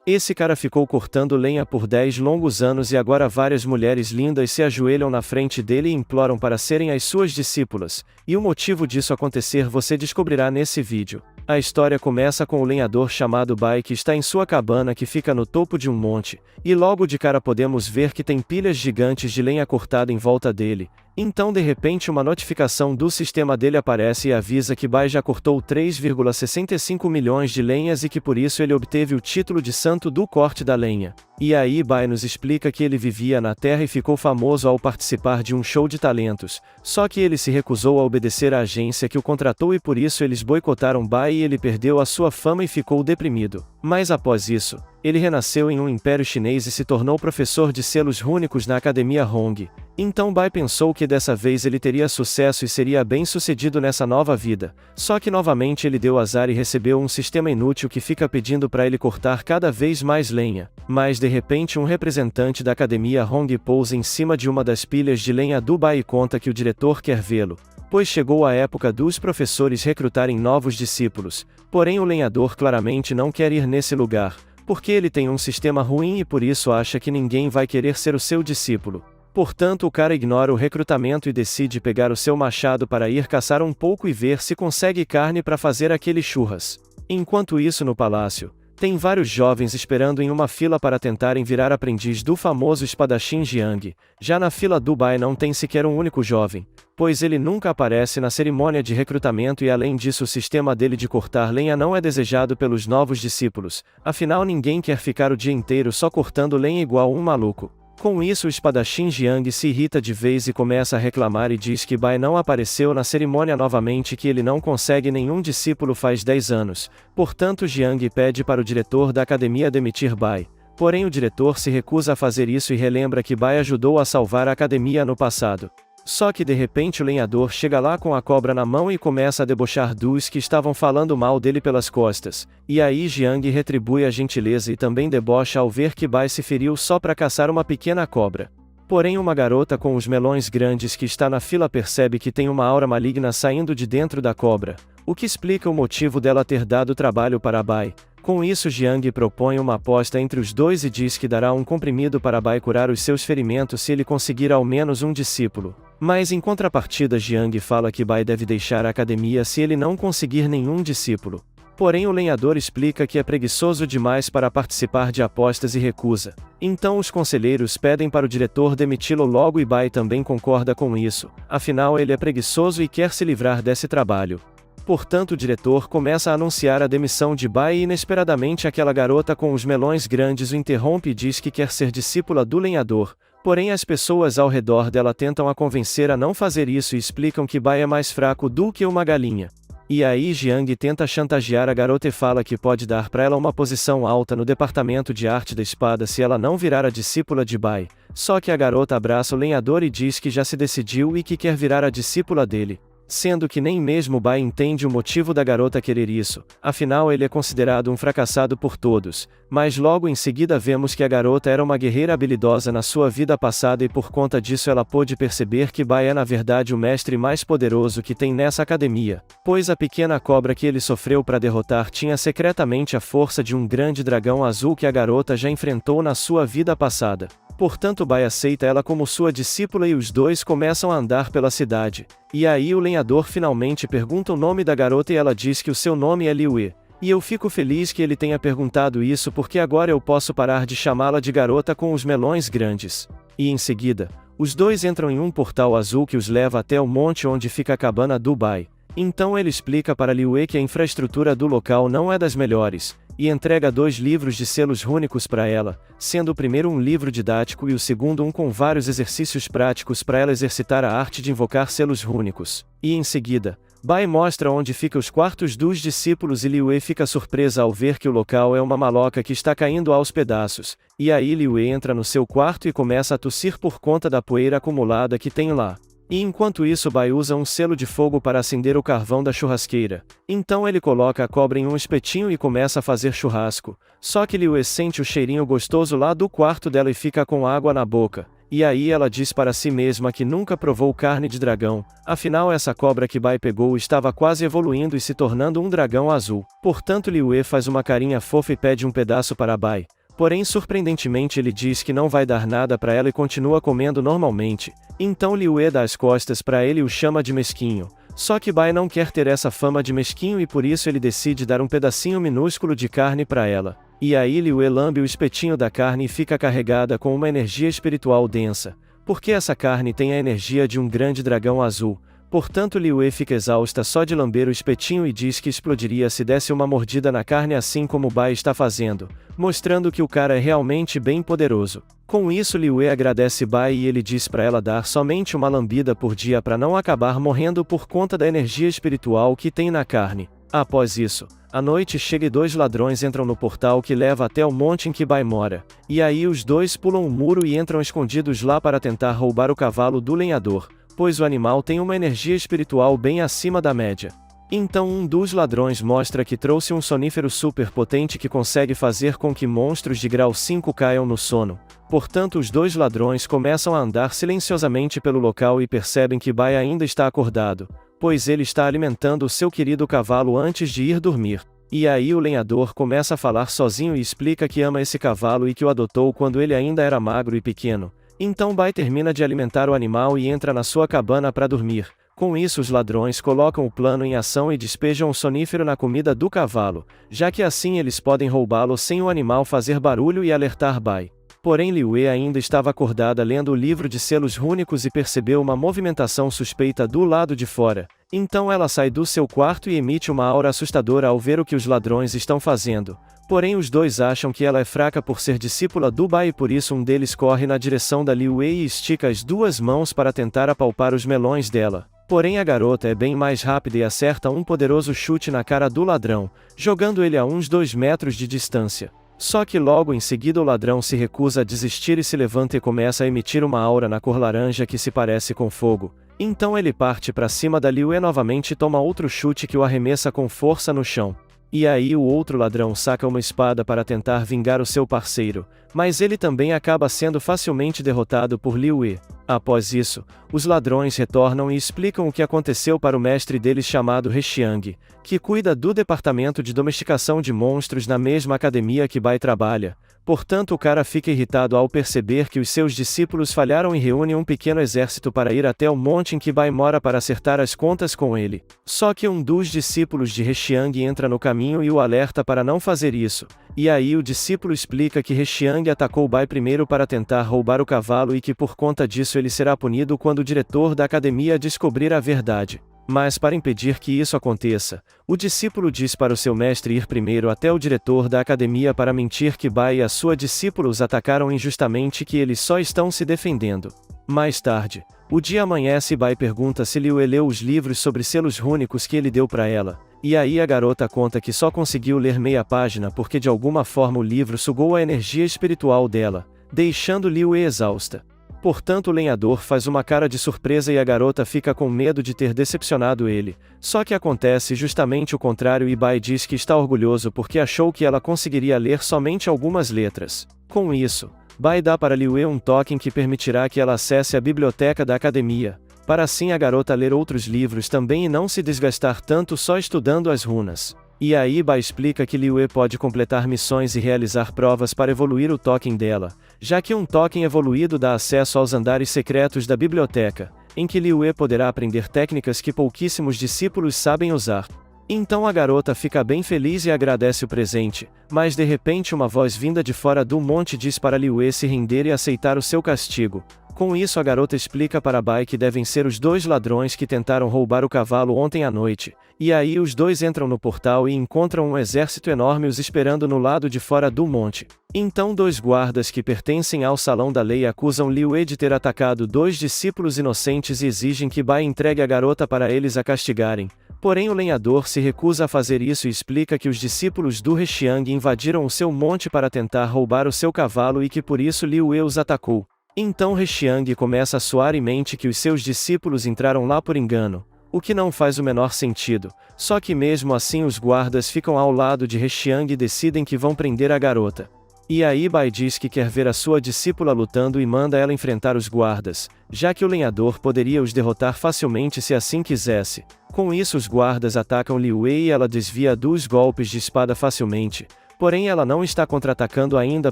Esse cara ficou cortando lenha por 10 longos anos e agora várias mulheres lindas se ajoelham na frente dele e imploram para serem as suas discípulas, e o motivo disso acontecer você descobrirá nesse vídeo. A história começa com o lenhador chamado Bai que está em sua cabana que fica no topo de um monte, e logo de cara podemos ver que tem pilhas gigantes de lenha cortada em volta dele. Então de repente uma notificação do sistema dele aparece e avisa que Bai já cortou 3,65 milhões de lenhas e que por isso ele obteve o título de santo do corte da lenha. E aí Bai nos explica que ele vivia na Terra e ficou famoso ao participar de um show de talentos, só que ele se recusou a obedecer à agência que o contratou e por isso eles boicotaram Bai e ele perdeu a sua fama e ficou deprimido. Mas após isso, ele renasceu em um império chinês e se tornou professor de selos rúnicos na Academia Hong. Então Bai pensou que dessa vez ele teria sucesso e seria bem sucedido nessa nova vida, só que novamente ele deu azar e recebeu um sistema inútil que fica pedindo para ele cortar cada vez mais lenha. Mas de repente um representante da Academia Hong pousa em cima de uma das pilhas de lenha do Bai e conta que o diretor quer vê-lo, pois chegou a época dos professores recrutarem novos discípulos, porém o lenhador claramente não quer ir nesse lugar, porque ele tem um sistema ruim e por isso acha que ninguém vai querer ser o seu discípulo. Portanto o cara ignora o recrutamento e decide pegar o seu machado para ir caçar um pouco e ver se consegue carne para fazer aquele churras. Enquanto isso no palácio, tem vários jovens esperando em uma fila para tentarem virar aprendiz do famoso espadachim Jiang. Já na fila do Bai não tem sequer um único jovem, pois ele nunca aparece na cerimônia de recrutamento e além disso o sistema dele de cortar lenha não é desejado pelos novos discípulos, afinal ninguém quer ficar o dia inteiro só cortando lenha igual um maluco. Com isso o espadachim Jiang se irrita de vez e começa a reclamar e diz que Bai não apareceu na cerimônia novamente e que ele não consegue nenhum discípulo faz 10 anos, portanto Jiang pede para o diretor da academia demitir Bai. Porém o diretor se recusa a fazer isso e relembra que Bai ajudou a salvar a academia no passado. Só que de repente o lenhador chega lá com a cobra na mão e começa a debochar dos que estavam falando mal dele pelas costas, e aí Jiang retribui a gentileza e também debocha ao ver que Bai se feriu só para caçar uma pequena cobra. Porém uma garota com os melões grandes que está na fila percebe que tem uma aura maligna saindo de dentro da cobra, o que explica o motivo dela ter dado trabalho para Bai. Com isso Jiang propõe uma aposta entre os dois e diz que dará um comprimido para Bai curar os seus ferimentos se ele conseguir ao menos um discípulo. Mas em contrapartida Jiang fala que Bai deve deixar a academia se ele não conseguir nenhum discípulo. Porém o lenhador explica que é preguiçoso demais para participar de apostas e recusa. Então os conselheiros pedem para o diretor demiti-lo logo e Bai também concorda com isso, afinal ele é preguiçoso e quer se livrar desse trabalho. Portanto o diretor começa a anunciar a demissão de Bai e inesperadamente aquela garota com os melões grandes o interrompe e diz que quer ser discípula do lenhador, porém as pessoas ao redor dela tentam a convencer a não fazer isso e explicam que Bai é mais fraco do que uma galinha. E aí Jiang tenta chantagear a garota e fala que pode dar para ela uma posição alta no departamento de arte da espada se ela não virar a discípula de Bai, só que a garota abraça o lenhador e diz que já se decidiu e que quer virar a discípula dele. Sendo que nem mesmo Bai entende o motivo da garota querer isso, afinal ele é considerado um fracassado por todos, mas logo em seguida vemos que a garota era uma guerreira habilidosa na sua vida passada e por conta disso ela pôde perceber que Bai é na verdade o mestre mais poderoso que tem nessa academia, pois a pequena cobra que ele sofreu para derrotar tinha secretamente a força de um grande dragão azul que a garota já enfrentou na sua vida passada. Portanto Bai aceita ela como sua discípula e os dois começam a andar pela cidade. E aí o lenhador finalmente pergunta o nome da garota e ela diz que o seu nome é Liu Yi. E eu fico feliz que ele tenha perguntado isso porque agora eu posso parar de chamá-la de garota com os melões grandes. E em seguida, os dois entram em um portal azul que os leva até o monte onde fica a cabana do Bai. Então ele explica para Liu Yi que a infraestrutura do local não é das melhores, e entrega 2 livros de selos rúnicos para ela, sendo o primeiro um livro didático e o segundo um com vários exercícios práticos para ela exercitar a arte de invocar selos rúnicos. E em seguida, Bai mostra onde ficam os quartos dos discípulos e Liu Yi fica surpresa ao ver que o local é uma maloca que está caindo aos pedaços, e aí Liu Yi entra no seu quarto e começa a tossir por conta da poeira acumulada que tem lá. E enquanto isso Bai usa um selo de fogo para acender o carvão da churrasqueira. Então ele coloca a cobra em um espetinho e começa a fazer churrasco. Só que Liu Yi sente o cheirinho gostoso lá do quarto dela e fica com água na boca. E aí ela diz para si mesma que nunca provou carne de dragão, afinal essa cobra que Bai pegou estava quase evoluindo e se tornando um dragão azul. Portanto Liyue faz uma carinha fofa e pede um pedaço para Bai. Porém surpreendentemente ele diz que não vai dar nada para ela e continua comendo normalmente. Então Liyue dá as costas para ele e o chama de mesquinho. Só que Bai não quer ter essa fama de mesquinho e por isso ele decide dar um pedacinho minúsculo de carne para ela. E aí Liyue lambe o espetinho da carne e fica carregada com uma energia espiritual densa. Porque essa carne tem a energia de um grande dragão azul. Portanto Liyue fica exausta só de lamber o espetinho e diz que explodiria se desse uma mordida na carne assim como Bai está fazendo, mostrando que o cara é realmente bem poderoso. Com isso Liyue agradece Bai e ele diz para ela dar somente uma lambida por dia para não acabar morrendo por conta da energia espiritual que tem na carne. Após isso, a noite chega e 2 ladrões entram no portal que leva até o monte em que Bai mora. E aí os dois pulam o muro e entram escondidos lá para tentar roubar o cavalo do lenhador, pois o animal tem uma energia espiritual bem acima da média. Então um dos ladrões mostra que trouxe um sonífero super potente que consegue fazer com que monstros de grau 5 caiam no sono. Portanto os 2 ladrões começam a andar silenciosamente pelo local e percebem que Bai ainda está acordado, pois ele está alimentando o seu querido cavalo antes de ir dormir. E aí o lenhador começa a falar sozinho e explica que ama esse cavalo e que o adotou quando ele ainda era magro e pequeno. Então Bai termina de alimentar o animal e entra na sua cabana para dormir. Com isso os ladrões colocam o plano em ação e despejam o sonífero na comida do cavalo, já que assim eles podem roubá-lo sem o animal fazer barulho e alertar Bai. Porém Liyue ainda estava acordada lendo o livro de selos rúnicos e percebeu uma movimentação suspeita do lado de fora. Então ela sai do seu quarto e emite uma aura assustadora ao ver o que os ladrões estão fazendo. Porém os dois acham que ela é fraca por ser discípula do Bai e por isso um deles corre na direção da Liyue e estica as 2 mãos para tentar apalpar os melões dela. Porém a garota é bem mais rápida e acerta um poderoso chute na cara do ladrão, jogando ele a uns 2 metros de distância. Só que logo em seguida o ladrão se recusa a desistir e se levanta e começa a emitir uma aura na cor laranja que se parece com fogo. Então ele parte para cima da Liyue novamente e toma outro chute que o arremessa com força no chão. E aí o outro ladrão saca uma espada para tentar vingar o seu parceiro, mas ele também acaba sendo facilmente derrotado por Liyue. Após isso, os ladrões retornam e explicam o que aconteceu para o mestre deles chamado Hexiang, que cuida do departamento de domesticação de monstros na mesma academia que Bai trabalha. Portanto o cara fica irritado ao perceber que os seus discípulos falharam e reúne um pequeno exército para ir até o monte em que Bai mora para acertar as contas com ele. Só que um dos discípulos de Hexiang entra no caminho e o alerta para não fazer isso. E aí o discípulo explica que Hexiang atacou Bai primeiro para tentar roubar o cavalo e que por conta disso ele será punido quando o diretor da academia descobrir a verdade. Mas para impedir que isso aconteça, o discípulo diz para o seu mestre ir primeiro até o diretor da academia para mentir que Bai e a sua discípula os atacaram injustamente e que eles só estão se defendendo. Mais tarde, o dia amanhece e Bai pergunta se Liyue leu os livros sobre selos rúnicos que ele deu para ela. E aí a garota conta que só conseguiu ler meia página porque de alguma forma o livro sugou a energia espiritual dela, deixando Liyue exausta. Portanto o lenhador faz uma cara de surpresa e a garota fica com medo de ter decepcionado ele. Só que acontece justamente o contrário e Bai diz que está orgulhoso porque achou que ela conseguiria ler somente algumas letras. Com isso, Bai dá para Liyue um token que permitirá que ela acesse a biblioteca da academia, para assim a garota ler outros livros também e não se desgastar tanto só estudando as runas. E aí Bai explica que Liyue pode completar missões e realizar provas para evoluir o token dela, já que um token evoluído dá acesso aos andares secretos da biblioteca, em que Liyue poderá aprender técnicas que pouquíssimos discípulos sabem usar. Então a garota fica bem feliz e agradece o presente, mas de repente uma voz vinda de fora do monte diz para Liyue se render e aceitar o seu castigo. Com isso a garota explica para Bai que devem ser os 2 ladrões que tentaram roubar o cavalo ontem à noite, e aí os 2 entram no portal e encontram um exército enorme os esperando no lado de fora do monte. Então 2 guardas que pertencem ao Salão da Lei acusam Liyue de ter atacado 2 discípulos inocentes e exigem que Bai entregue a garota para eles a castigarem. Porém o lenhador se recusa a fazer isso e explica que os discípulos do Hexiang invadiram o seu monte para tentar roubar o seu cavalo e que por isso Liyue os atacou. Então Hexiang começa a suar e mente que os seus discípulos entraram lá por engano, o que não faz o menor sentido, só que mesmo assim os guardas ficam ao lado de Hexiang e decidem que vão prender a garota. E aí Bai diz que quer ver a sua discípula lutando e manda ela enfrentar os guardas, já que o lenhador poderia os derrotar facilmente se assim quisesse. Com isso os guardas atacam Liu Wei e ela desvia dos golpes de espada facilmente, porém ela não está contra-atacando ainda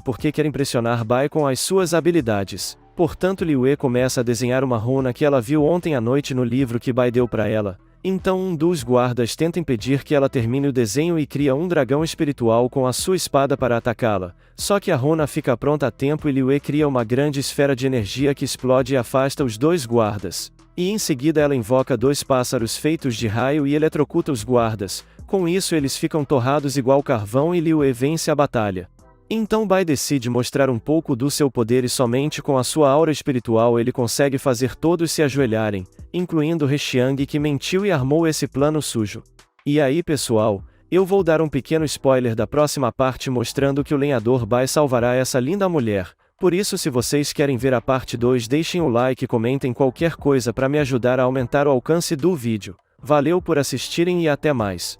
porque quer impressionar Bai com as suas habilidades. Portanto Liu Wei começa a desenhar uma runa que ela viu ontem à noite no livro que Bai deu para ela. Então um dos guardas tenta impedir que ela termine o desenho e cria um dragão espiritual com a sua espada para atacá-la. Só que a runa fica pronta a tempo e Liu Wei cria uma grande esfera de energia que explode e afasta os dois guardas. E em seguida ela invoca dois pássaros feitos de raio e eletrocuta os guardas. Com isso eles ficam torrados igual carvão e Liu Wei vence a batalha. Então Bai decide mostrar um pouco do seu poder e somente com a sua aura espiritual ele consegue fazer todos se ajoelharem, incluindo He Xiang que mentiu e armou esse plano sujo. E aí pessoal, eu vou dar um pequeno spoiler da próxima parte mostrando que o lenhador Bai salvará essa linda mulher. Por isso se vocês querem ver a parte 2 deixem o like e comentem qualquer coisa para me ajudar a aumentar o alcance do vídeo. Valeu por assistirem e até mais.